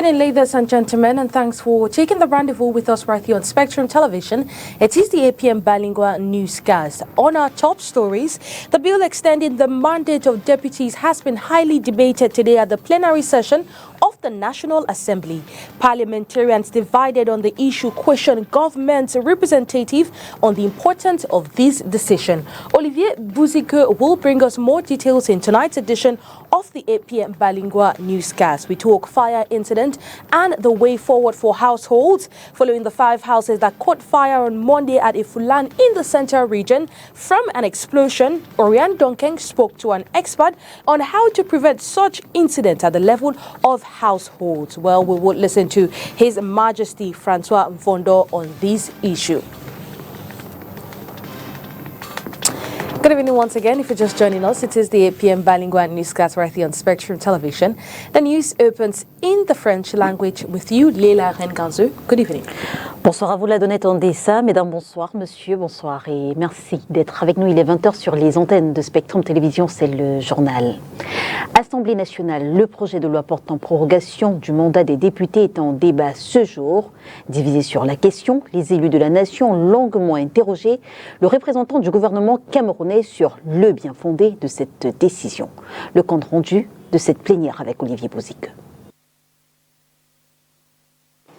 evening, ladies and gentlemen, and thanks for taking the rendezvous with us right here on Spectrum Television. It is the APM Bilingual Newscast. On our top stories, the bill extending the mandate of deputies has been highly debated today at the plenary session of the National Assembly. Parliamentarians divided on the issue question government's representative on the importance of this decision. Olivier Bouzike will bring us more details in tonight's edition of the APM Bilingual Newscast. We talk fire incident and the way forward for households following the 5 houses that caught fire on Monday at Ifulan in the central region from an explosion. Oriane Donkeng spoke to an expert on how to prevent such incidents at the level of households. Well, we will listen to His Majesty Francois Mvondo on this issue. Good evening once again. If you're just joining us, it is the APM Bilingual Newscast right here on Spectrum Television. The news opens in the French language with you, Leila Renganzou. Good evening. Bonsoir à vous, la Donnette Ondessa. Mesdames, bonsoir. Monsieur, bonsoir. Et merci d'être avec nous. Il est 20h sur les antennes de Spectrum Télévision. C'est le journal. Assemblée nationale, le projet de loi portant prorogation du mandat des députés est en débat ce jour. Divisé sur la question, les élus de la nation ont longuement interrogé le représentant du gouvernement camerounais sur le bien fondé de cette décision. Le compte rendu de cette plénière avec Olivier Bouzike.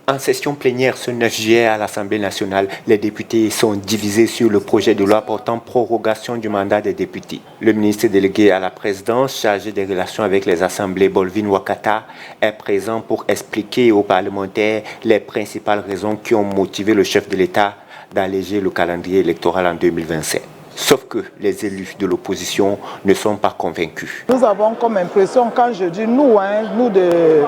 En session plénière ce 9 juillet à l'Assemblée nationale, les députés sont divisés sur le projet de loi portant prorogation du mandat des députés. Le ministre délégué à la présidence chargé des relations avec les assemblées, Bolvin Wakata, est présent pour expliquer aux parlementaires les principales raisons qui ont motivé le chef de l'État d'alléger le calendrier électoral en 2027. Sauf que les élus de l'opposition ne sont pas convaincus. Nous avons comme impression, quand je dis nous, nous de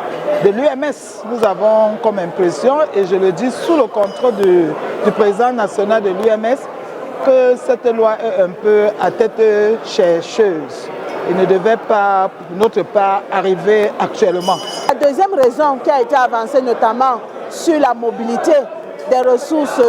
l'UMS, nous avons comme impression, et je le dis sous le contrôle du président national de l'UMS, que cette loi est un peu à tête chercheuse. Il ne devait pas, pour notre part, arriver actuellement. La deuxième raison qui a été avancée, notamment sur la mobilité des ressources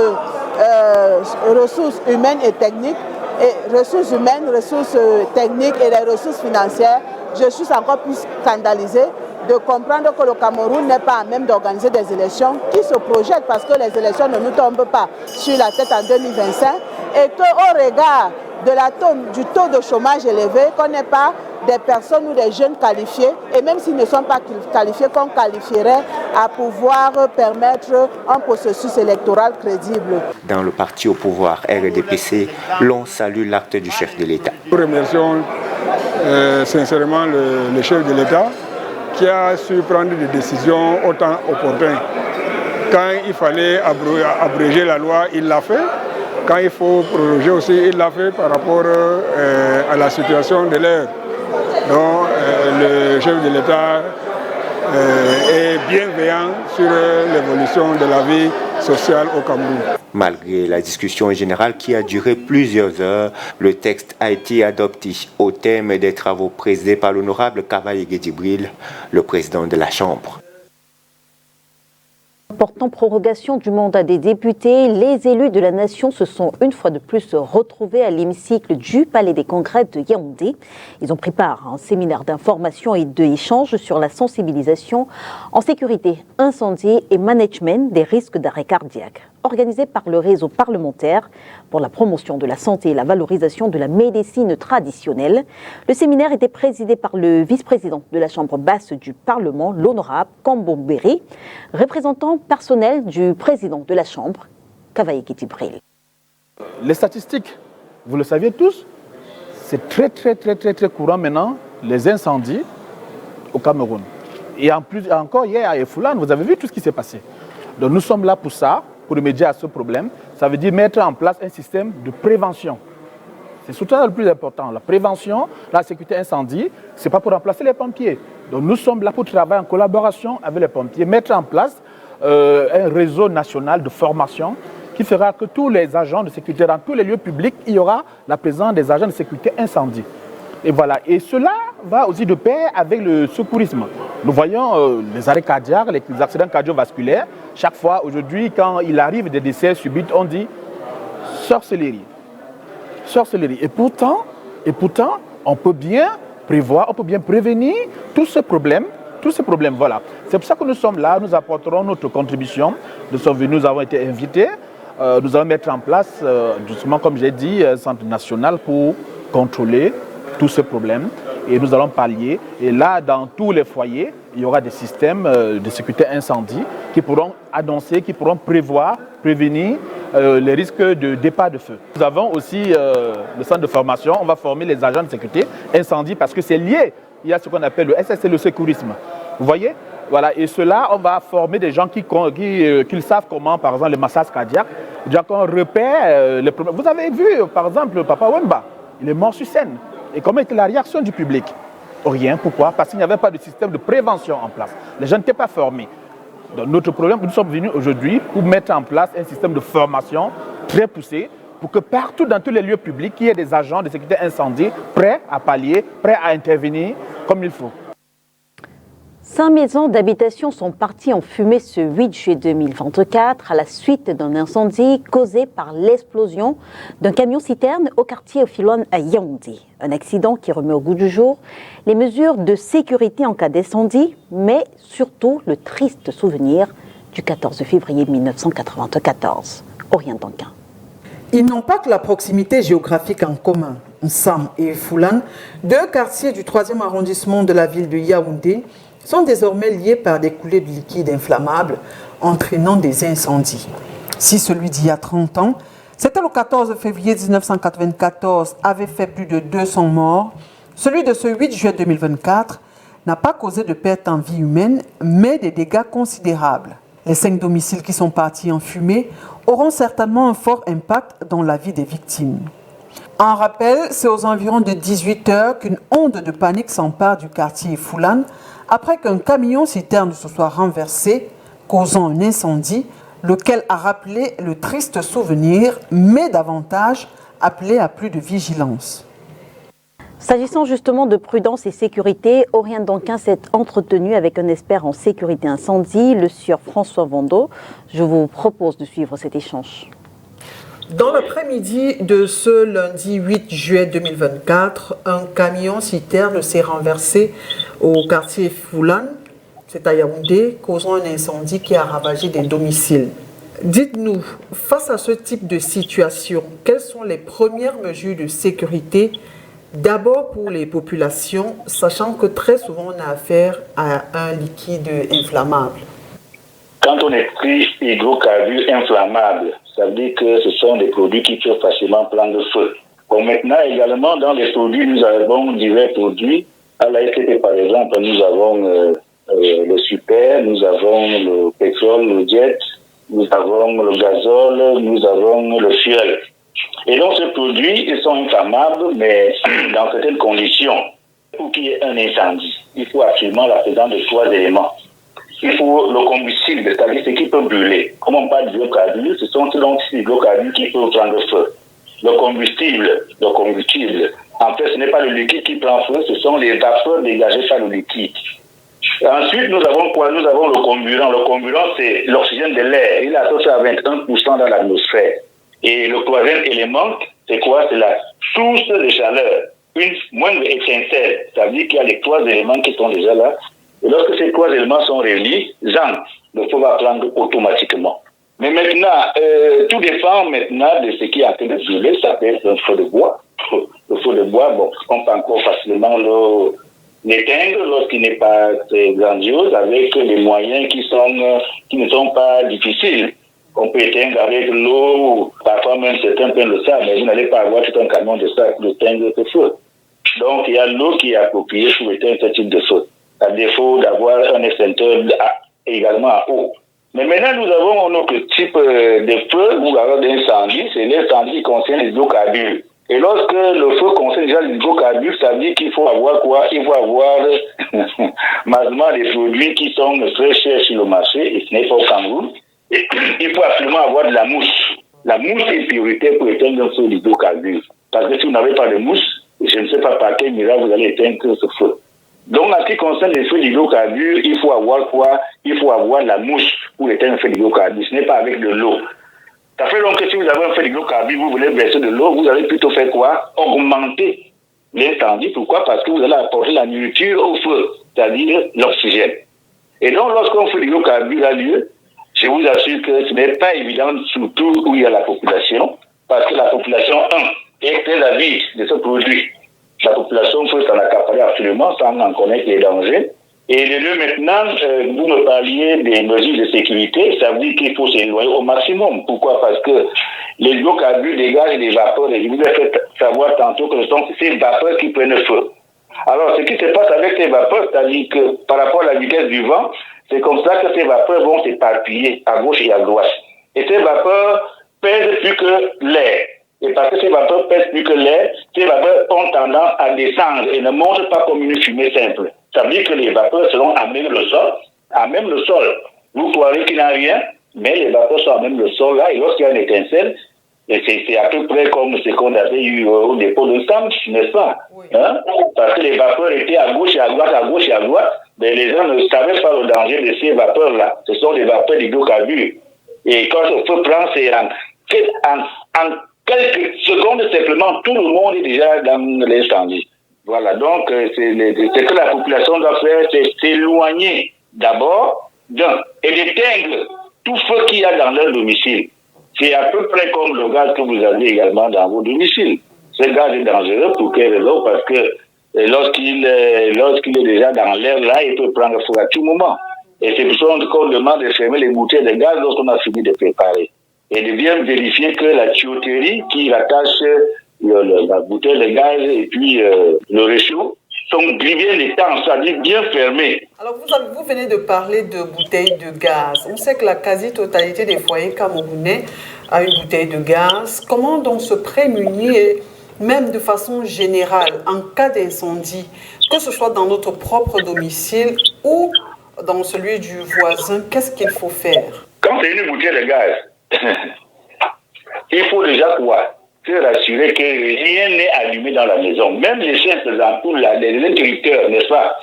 humaines et techniques, et ressources humaines, ressources techniques et les ressources financières, je suis encore plus scandalisée de comprendre que le Cameroun n'est pas à même d'organiser des élections qui se projettent parce que les élections ne nous tombent pas sur la tête en 2025 et qu'au regard du taux de chômage élevé, qu'on n'ait pas des personnes ou des jeunes qualifiés, et même s'ils ne sont pas qualifiés, qu'on qualifierait à pouvoir permettre un processus électoral crédible. Dans le parti au pouvoir, RDPC, l'on salue l'acte du chef de l'État. Nous remercions sincèrement le chef de l'État qui a su prendre des décisions autant opportunes. Quand il fallait abréger la loi, il l'a fait. Quand il faut proroger aussi, il l'a fait par rapport à la situation de l'heure. Donc le chef de l'État est bienveillant sur l'évolution de la vie sociale au Cameroun. Malgré la discussion générale qui a duré plusieurs heures, le texte a été adopté au terme des travaux présidés par l'honorable Kavaye Djibril, le président de la Chambre. Portant prorogation du mandat des députés, les élus de la nation se sont une fois de plus retrouvés à l'hémicycle du Palais des Congrès de Yaoundé. Ils ont pris part à un séminaire d'information et d'échange sur la sensibilisation en sécurité, incendie et management des risques d'arrêt cardiaque. Organisé par le réseau parlementaire pour la promotion de la santé et la valorisation de la médecine traditionnelle. Le séminaire était présidé par le vice-président de la Chambre basse du Parlement, l'honorable Kambo Mbéry, représentant personnel du président de la Chambre, Kavaye Djibril. Les statistiques, vous le saviez tous, c'est très courant maintenant, les incendies au Cameroun. Et en plus, encore hier à Ifulan, vous avez vu tout ce qui s'est passé. Donc nous sommes là pour ça, pour remédier à ce problème. Ça veut dire mettre en place un système de prévention. C'est surtout le plus important. La prévention, la sécurité incendie, ce n'est pas pour remplacer les pompiers. Donc nous sommes là pour travailler en collaboration avec les pompiers, mettre en place un réseau national de formation qui fera que tous les agents de sécurité, dans tous les lieux publics, il y aura la présence des agents de sécurité incendie. Et voilà. Et cela va aussi de pair avec le secourisme. Nous voyons les arrêts cardiaques, les accidents cardiovasculaires. Chaque fois, aujourd'hui, quand il arrive des décès subites, on dit sorcellerie. Sorcellerie. Et pourtant, on peut bien prévoir, on peut bien prévenir tous ces problèmes tous ces problèmes, voilà. C'est pour ça que nous sommes là, nous apporterons notre contribution. Nous avons été invités, nous allons mettre en place, justement, comme j'ai dit, un centre national pour contrôler tous ces problèmes. Et nous allons pallier. Et là, dans tous les foyers, il y aura des systèmes de sécurité incendie qui pourront annoncer, qui pourront prévenir les risques de départ de feu. Nous avons aussi le centre de formation. On va former les agents de sécurité incendie parce que c'est lié. Il y a ce qu'on appelle le SSC, le sécurisme. Vous voyez? Voilà. Et cela, on va former des gens qui savent comment, par exemple, le massage cardiaque, déjà qu'on repère les problèmes. Vous avez vu, par exemple, Papa Wemba, il est mort sur scène. Et comment était la réaction du public? Rien. Pourquoi? Parce qu'il n'y avait pas de système de prévention en place. Les gens n'étaient pas formés. Donc notre problème, nous sommes venus aujourd'hui pour mettre en place un système de formation très poussé pour que partout dans tous les lieux publics, il y ait des agents de sécurité incendie prêts à pallier, prêts à intervenir comme il faut. 5 maisons d'habitation sont parties en fumée ce 8 juillet 2024 à la suite d'un incendie causé par l'explosion d'un camion-citerne au quartier Ofiloane à Yaoundé. Un accident qui remet au goût du jour les mesures de sécurité en cas d'incendie, mais surtout le triste souvenir du 14 février 1994. Orient Duncan. Ils n'ont pas que la proximité géographique en commun. Nsam et Foulane, deux quartiers du 3e arrondissement de la ville de Yaoundé, sont désormais liés par des coulées de liquide inflammable entraînant des incendies. Si celui d'il y a 30 ans, c'était le 14 février 1994, avait fait plus de 200 morts, celui de ce 8 juillet 2024 n'a pas causé de perte en vie humaine, mais des dégâts considérables. Les 5 domiciles qui sont partis en fumée auront certainement un fort impact dans la vie des victimes. En rappel, c'est aux environs de 18 heures qu'une onde de panique s'empare du quartier Foulane après qu'un camion-citerne se soit renversé, causant un incendie, lequel a rappelé le triste souvenir, mais davantage appelé à plus de vigilance. S'agissant justement de prudence et sécurité, Orient Duncan s'est entretenu avec un expert en sécurité incendie, le sieur François Vando. Je vous propose de suivre cet échange. Dans l'après-midi de ce lundi 8 juillet 2024, un camion-citerne s'est renversé au quartier Foulane, c'est à Yaoundé, causant un incendie qui a ravagé des domiciles. Dites-nous, face à ce type de situation, quelles sont les premières mesures de sécurité, d'abord pour les populations, sachant que très souvent on a affaire à un liquide inflammable? Quand on écrit hydrocarbures inflammables, ça veut dire que ce sont des produits qui peuvent facilement prendre feu. Bon, maintenant, également, dans les produits, nous avons divers produits. À la STP, par exemple, nous avons le super, nous avons le pétrole, le jet, nous avons le gazole, nous avons le fuel. Et donc, ces produits, ils sont inflammables, mais dans certaines conditions. Pour qu'il y ait un incendie, il faut absolument la présence de 3 éléments. Il faut le combustible, c'est-à-dire ce qui peut brûler. Comme on parle d'hydrocarbures, ce sont donc ces hydrocarbures qui peuvent prendre feu. Le combustible, en fait, ce n'est pas le liquide qui prend feu, ce sont les vapeurs dégagées par le liquide. Ensuite, nous avons quoi? Nous avons le comburant. Le comburant, c'est l'oxygène de l'air. Il est associé à 21% dans l'atmosphère. Et le 3e élément, c'est quoi? C'est la source de chaleur. Une moindre étincelle. Ça veut dire qu'il y a les 3 éléments qui sont déjà là. Et lorsque ces 3 éléments sont réunis, le feu va prendre automatiquement. Mais maintenant, tout dépend maintenant de ce qui est en train de brûler. Ça peut être un feu de bois. Le feu de bois, bon, on peut encore facilement l'éteindre lorsqu'il n'est pas très grandiose, avec des moyens qui ne sont pas difficiles. On peut éteindre avec l'eau, parfois même certains prennent le sable, mais vous n'allez pas avoir tout un camion de sable pour éteindre ce feu. Donc il y a l'eau qui est appropriée pour éteindre ce type de feu, à défaut d'avoir un extincteur également à eau. Mais maintenant, nous avons un autre type de feu ou alors d'incendie, c'est l'incendie qui concerne les hydrocarbures. Et lorsque le feu concerne déjà les hydrocarbures, ça veut dire qu'il faut avoir quoi? Il faut avoir massivement des produits qui sont très chers sur le marché, et ce n'est pas au Cameroun. Et il faut absolument avoir de la mousse. La mousse est prioritaire pour éteindre un feu d'hydrocarbures. Parce que si vous n'avez pas de mousse, je ne sais pas par quel miracle vous allez éteindre ce feu. Donc, en ce qui concerne les feux d'hydrocarbures, il faut avoir quoi? Il faut avoir la mousse pour éteindre un feu d'hydrocarbures. Ce n'est pas avec de l'eau. Ça fait donc que si vous avez un feu d'hydrocarbures, vous voulez verser de l'eau, vous allez plutôt faire quoi? Augmenter l'incendie. Pourquoi? Parce que vous allez apporter la nourriture au feu. c'est-à-dire l'oxygène. Et donc, lorsqu'on fait l'hydrocarbure à lieu, je vous assure que ce n'est pas évident, surtout où il y a la population, parce que la population, est très avide de ce produit. La population peut s'en accaparer absolument sans en connaître les dangers. Et de deux, maintenant, vous me parliez des mesures de sécurité, ça veut dire qu'il faut s'éloigner au maximum. Pourquoi? Parce que les hydrocarbures dégagent des vapeurs, et je vous ai fait savoir tantôt que ce sont ces vapeurs qui prennent feu. Alors, ce qui se passe avec ces vapeurs, c'est-à-dire que par rapport à la vitesse du vent, c'est comme ça que ces vapeurs vont s'éparpiller à gauche et à droite. Et ces vapeurs pèsent plus que l'air. Et parce que ces vapeurs pèsent plus que l'air, ces vapeurs ont tendance à descendre et ne montent pas comme une fumée simple. Ça veut dire que les vapeurs seront à même le sol, à même le sol. Vous croirez qu'il n'y a rien, mais les vapeurs sont à même le sol là, et lorsqu'il y a une étincelle, c'est à peu près comme ce qu'on avait eu au dépôt de Sam, n'est-ce pas? Oui. Hein? Parce que les vapeurs étaient à gauche et à droite, à gauche et à droite, mais les gens ne savaient pas le danger de ces vapeurs-là. Ce sont des vapeurs d'hydrocarbures. Et quand le feu prend, c'est en quelques secondes simplement, tout le monde est déjà dans l'incendie. Voilà, donc ce que la population doit faire, c'est s'éloigner d'abord et d'éteindre tout feu qu'il y a dans leur domicile. C'est à peu près comme le gaz que vous avez également dans vos domiciles. Ce gaz est dangereux pour quelle raison? Parce que lorsqu'il est déjà dans l'air là, il peut prendre feu à tout moment. Et c'est pour ça qu'on demande de fermer les bouteilles de gaz lorsqu'on a fini de préparer. Et de bien vérifier que la tuyauterie qui rattache la bouteille de gaz et puis le réchaud sont bien étanches, c'est-à-dire bien fermés. Alors vous venez de parler de bouteilles de gaz. On sait que la quasi-totalité des foyers camerounais a une bouteille de gaz. Comment donc se prémunir, même de façon générale, en cas d'incendie, que ce soit dans notre propre domicile ou dans celui du voisin, qu'est-ce qu'il faut faire? Quand c'est une bouteille de gaz, il faut déjà quoi? Se rassurer que rien n'est allumé dans la maison. Même les simples ampoules, les interrupteurs, n'est-ce pas?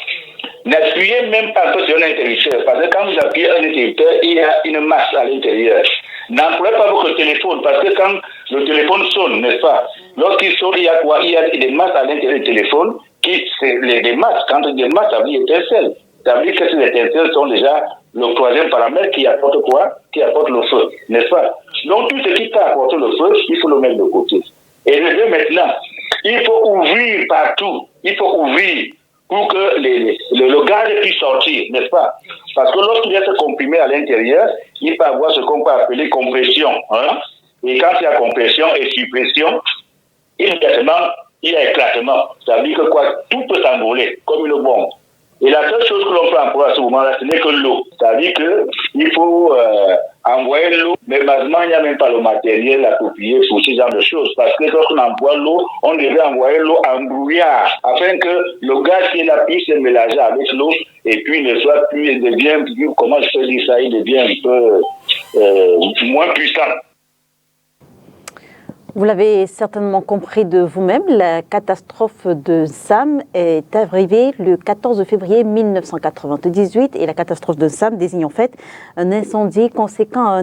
N'appuyez même pas sur un interrupteur, parce que quand vous appuyez un interrupteur, il y a une masse à l'intérieur. N'employez pas votre téléphone, parce que quand le téléphone sonne, n'est-ce pas? Lorsqu'il sonne, il y a quoi? Il y a des masses à l'intérieur du téléphone, des masses. Quand il y a des masses, ça veut dire étincelles. Ça veut dire que ces étincelles sont déjà le troisième paramètre qui apporte quoi? Qui apporte le feu, n'est-ce pas? Donc tout ce qui peut apporter le feu, il faut le mettre de côté. Et le deux maintenant, il faut ouvrir partout. Il faut ouvrir pour que le gaz puisse sortir, n'est-ce pas? Parce que lorsqu'il y a ce comprimé à l'intérieur, il peut avoir ce qu'on peut appeler compression. Hein? Et quand il y a compression et suppression, immédiatement, il y a éclatement. Ça veut dire que quoi? Tout peut s'envoler comme une bombe. Et la seule chose que l'on peut employer à ce moment-là, ce n'est que l'eau. C'est-à-dire qu'il faut envoyer l'eau, mais malheureusement, il n'y a même pas le matériel approprié pour ce genre de choses. Parce que lorsqu'on envoie l'eau, on devrait envoyer l'eau en brouillard, afin que le gaz qui est là puisse se mélanger avec l'eau, et puis ne soit plus, il devient, comment je peux dire ça, il devient un peu moins puissant. Vous l'avez certainement compris de vous-même, la catastrophe de Sam est arrivée le 14 février 1998 et la catastrophe de Sam désigne en fait un incendie conséquent à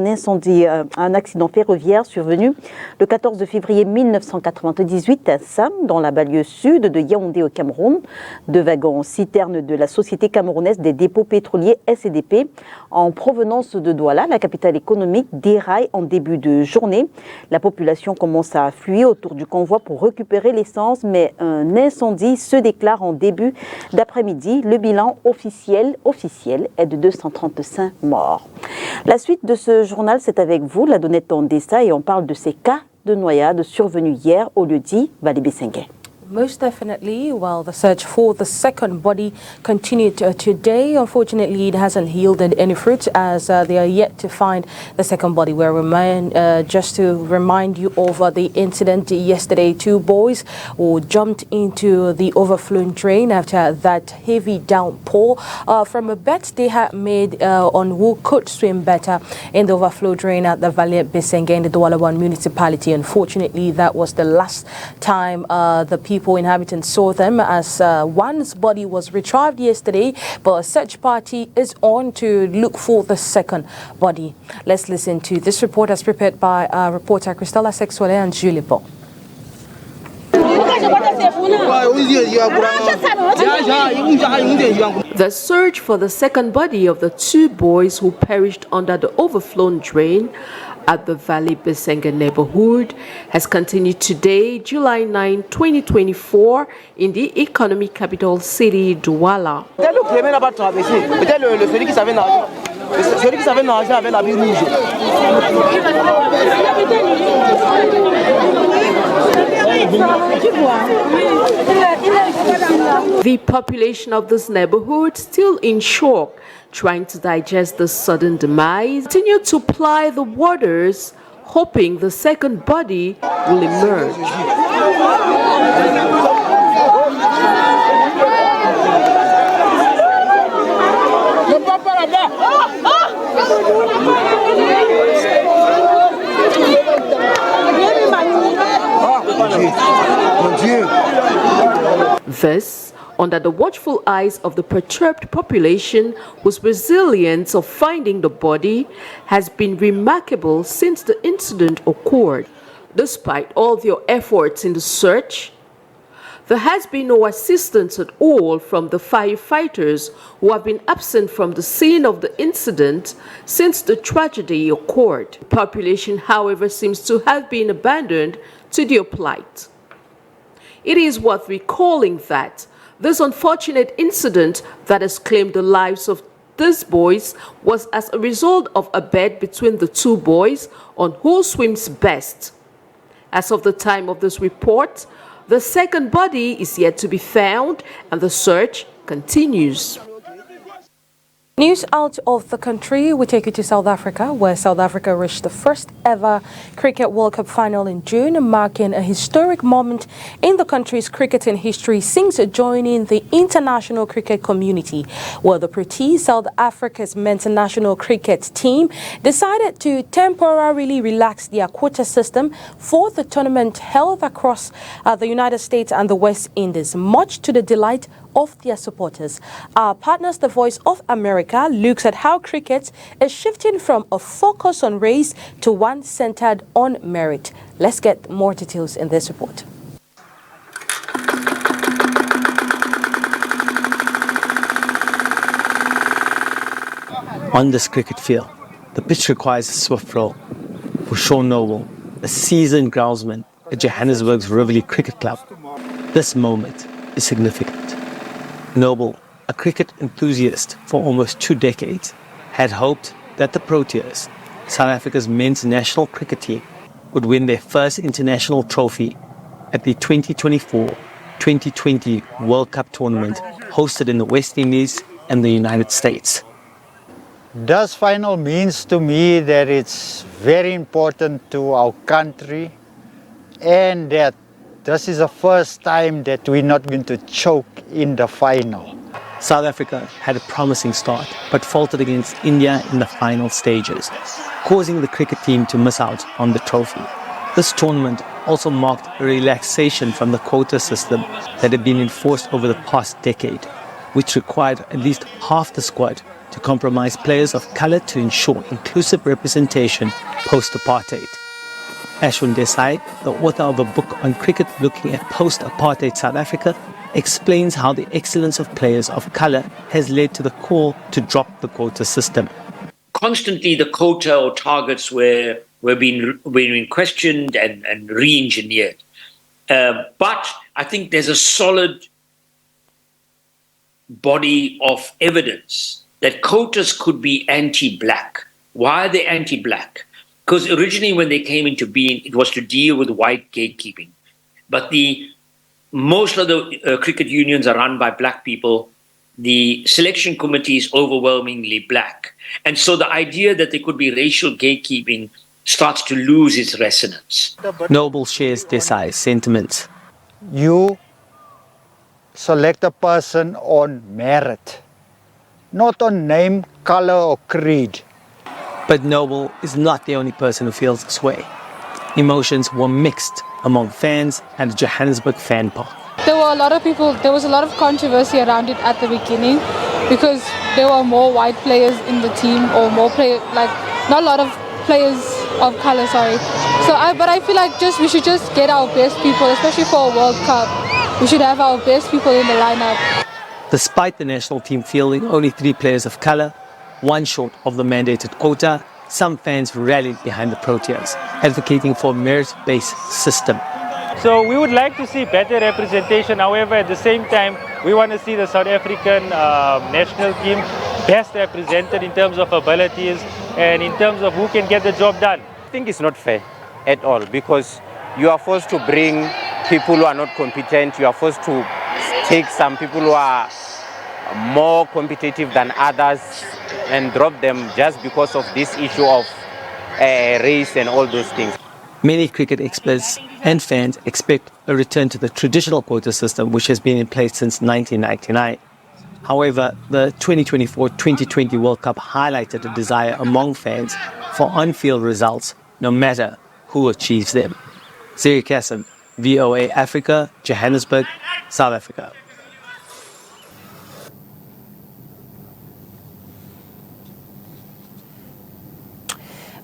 un accident ferroviaire survenu le 14 février 1998 à Sam, dans la banlieue sud de Yaoundé au Cameroun. Deux wagons citernes de la Société camerounaise des dépôts pétroliers SCDP en provenance de Douala, la capitale économique, déraillent en début de journée. La population commence à affluer autour du convoi pour récupérer l'essence, mais un incendie se déclare en début d'après-midi. Le bilan officiel est de 235 morts. La suite de ce journal, c'est avec vous, la Donnette Ondessa, et on parle de ces cas de noyade survenus hier au lieu-dit Valibé-Senghé. Most definitely. Well, the search for the second body continued today. Unfortunately, it hasn't yielded any fruit as they are yet to find the second body. Just to remind you of the incident yesterday, two boys who jumped into the overflowing drain after that heavy downpour from a bet they had made on who could swim better in the overflow drain at the Valibé-Senghé in the Douala One municipality. Unfortunately, that was the last time the inhabitants saw them, as one's body was retrieved yesterday, but a search party is on to look for the second body. Let's listen to this report as prepared by reporter Christella Sexuale and Julie Bo. The search for the second body of the two boys who perished under the overflown drain at the Valley Besenga neighborhood has continued today, July 9, 2024, in the economic capital city, Douala. The population of this neighborhood, still in shock, trying to digest the sudden demise, continue to ply the waters, hoping the second body will emerge. This, under the watchful eyes of the perturbed population, whose resilience of finding the body has been remarkable since the incident occurred. Despite all their efforts in the search, there has been no assistance at all from the firefighters who have been absent from the scene of the incident since the tragedy occurred. The population, however, seems to have been abandoned to their plight. It is worth recalling that this unfortunate incident that has claimed the lives of these boys was as a result of a bet between the two boys on who swims best. As of the time of this report, the second body is yet to be found and the search continues. News out of the country, we take you to South Africa, where South Africa reached the first ever Cricket World Cup final in June, marking a historic moment in the country's cricketing history since joining the international cricket community, where the Proteas, South Africa's men's national cricket team, decided to temporarily relax their quota system for the tournament held across the United States and the West Indies, much to the delight of their supporters. Our partners, The Voice of America, looks at how cricket is shifting from a focus on race to one centered on merit. Let's get more details in this report. On this cricket field, the pitch requires a swift roll. For Sean Noble, a seasoned groundsman at Johannesburg's Rivoli Cricket Club, this moment is significant. Noble, a cricket enthusiast for almost 2 decades, had hoped that the Proteas, South Africa's men's national cricket team, would win their first international trophy at the 2024-2020 World Cup tournament hosted in the West Indies and the United States. This final means to me that it's very important to our country and that this is the first time that we're not going to choke in the final. South Africa had a promising start, but faltered against India in the final stages, causing the cricket team to miss out on the trophy. This tournament also marked a relaxation from the quota system that had been enforced over the past decade, which required at least half the squad to compromise players of colour to ensure inclusive representation post-apartheid. Ashwin Desai, the author of a book on cricket looking at post-apartheid South Africa, explains how the excellence of players of colour has led to the call to drop the quota system. Constantly the quota or targets were being questioned and re-engineered. But I think there's a solid body of evidence that quotas could be anti-black. Why are they anti-black? Because originally when they came into being, it was to deal with white gatekeeping. But most of the cricket unions are run by black people. The selection committee is overwhelmingly black. And so the idea that there could be racial gatekeeping starts to lose its resonance. Noble shares Desai's sentiments. You select a person on merit, not on name, color or creed. But Noble is not the only person who feels this way. Emotions were mixed among fans and the Johannesburg fan park. There were a lot of people, there was a lot of controversy around it at the beginning because there were more white players in the team or more players, like not a lot of players of color, sorry. But I feel like we should just get our best people, especially for a World Cup. we should have our best people in the lineup. Despite the national team fielding only 3 players of colour, one short of the mandated quota, some fans rallied behind the Proteas, advocating for a merit-based system. So we would like to see better representation. However, at the same time, we want to see the South African national team best represented in terms of abilities and in terms of who can get the job done. I think it's not fair at all, because you are forced to bring people who are not competent. You are forced to take some people who are more competitive than others and drop them just because of this issue of race and all those things. Many cricket experts and fans expect a return to the traditional quota system, which has been in place since 1999. However, the 2024-2020 World Cup highlighted a desire among fans for on-field results, no matter who achieves them. Siri Kassim, VOA Africa, Johannesburg, South Africa.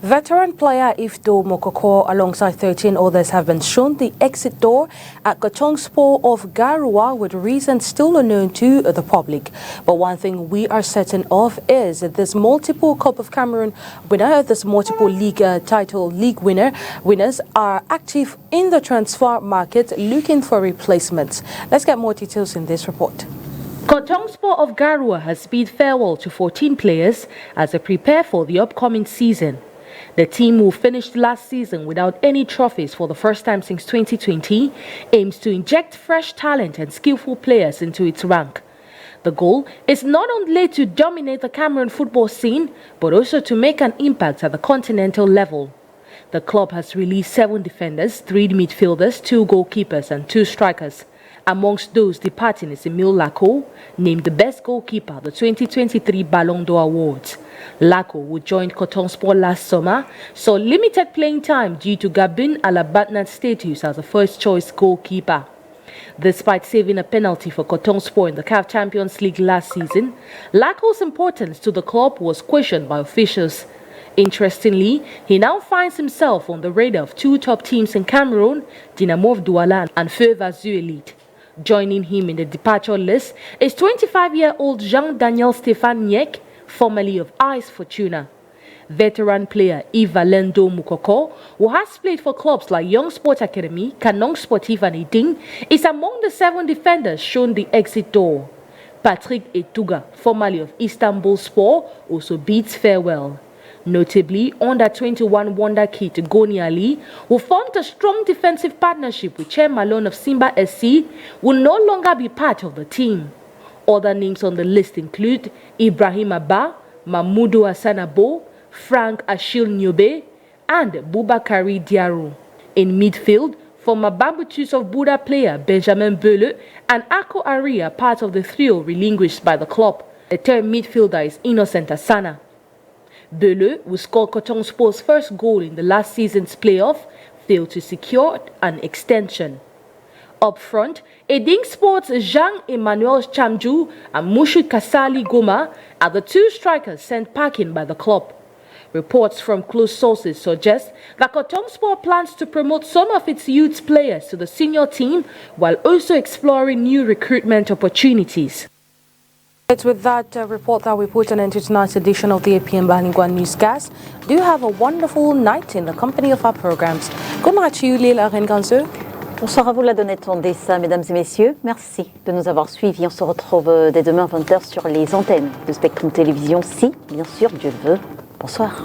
Veteran player Ifdo Mokoko alongside 13 others have been shown the exit door at Kotongspor of Garoua with reasons still unknown to the public. But one thing we are certain of is that this multiple Cup of Cameroon winner, this multiple league title league winners are active in the transfer market looking for replacements. Let's get more details in this report. Kotongspor of Garoua has bid farewell to 14 players as they prepare for the upcoming season. The team, who finished last season without any trophies for the first time since 2020, aims to inject fresh talent and skillful players into its rank. The goal is not only to dominate the Cameroon football scene, but also to make an impact at the continental level. The club has released 7 defenders, 3 midfielders, 2 goalkeepers and 2 strikers. Amongst those departing is Emile Lako, named the best goalkeeper at the 2023 Ballon d'Or Awards. Lako, who joined Kotongspor last summer, saw limited playing time due to Gabin Alabatnat's status as a first-choice goalkeeper. Despite saving a penalty for Kotongspor in the CAF Champions League last season, Lako's importance to the club was questioned by officials. Interestingly, he now finds himself on the radar of 2 top teams in Cameroon, Dynamo of Douala and Feu Vazou Elite. Joining him in the departure list is 25-year-old Jean-Daniel Stéphane Nyek, formerly of AS Fortuna. Veteran player Yves Valendo Mukoko, who has played for clubs like Young Sport Academy, Canong Sportif and Iding, is among the 7 defenders shown the exit door. Patrick Etuga, formerly of Istanbul Sport, also bids farewell. Notably, under-21 wonder kid Goni Ali, who formed a strong defensive partnership with Chair Malone of Simba SC, will no longer be part of the team. Other names on the list include Ibrahim Abba, Mamoudou Hassanabo, Frank Achille Nyobe, and Boubakari Diarou. In midfield, former Bambutus of Buda player Benjamin Bele and Ako Ari are part of the trio relinquished by the club. The third midfielder is Innocent Asana. Bele, who scored Kotongspor's first goal in the last season's playoff, failed to secure an extension. Up front, Eding Sports' Jean-Emmanuel Chamju and Mushu Kasali Goma are the 2 strikers sent packing by the club. Reports from close sources suggest that Kotongspor plans to promote some of its youth players to the senior team while also exploring new recruitment opportunities. It's with that report that we put an end to tonight's edition of the APM Bilingual Newscast. Do have a wonderful night in the company of our programs. Good night to you, Léla Renganzeu. Bonsoir à vous, la Donnette Ondessa, mesdames et messieurs. Merci de nous avoir suivis. On se retrouve dès demain 20h sur les antennes de Spectrum Télévision, si, bien sûr, Dieu le veut. Bonsoir.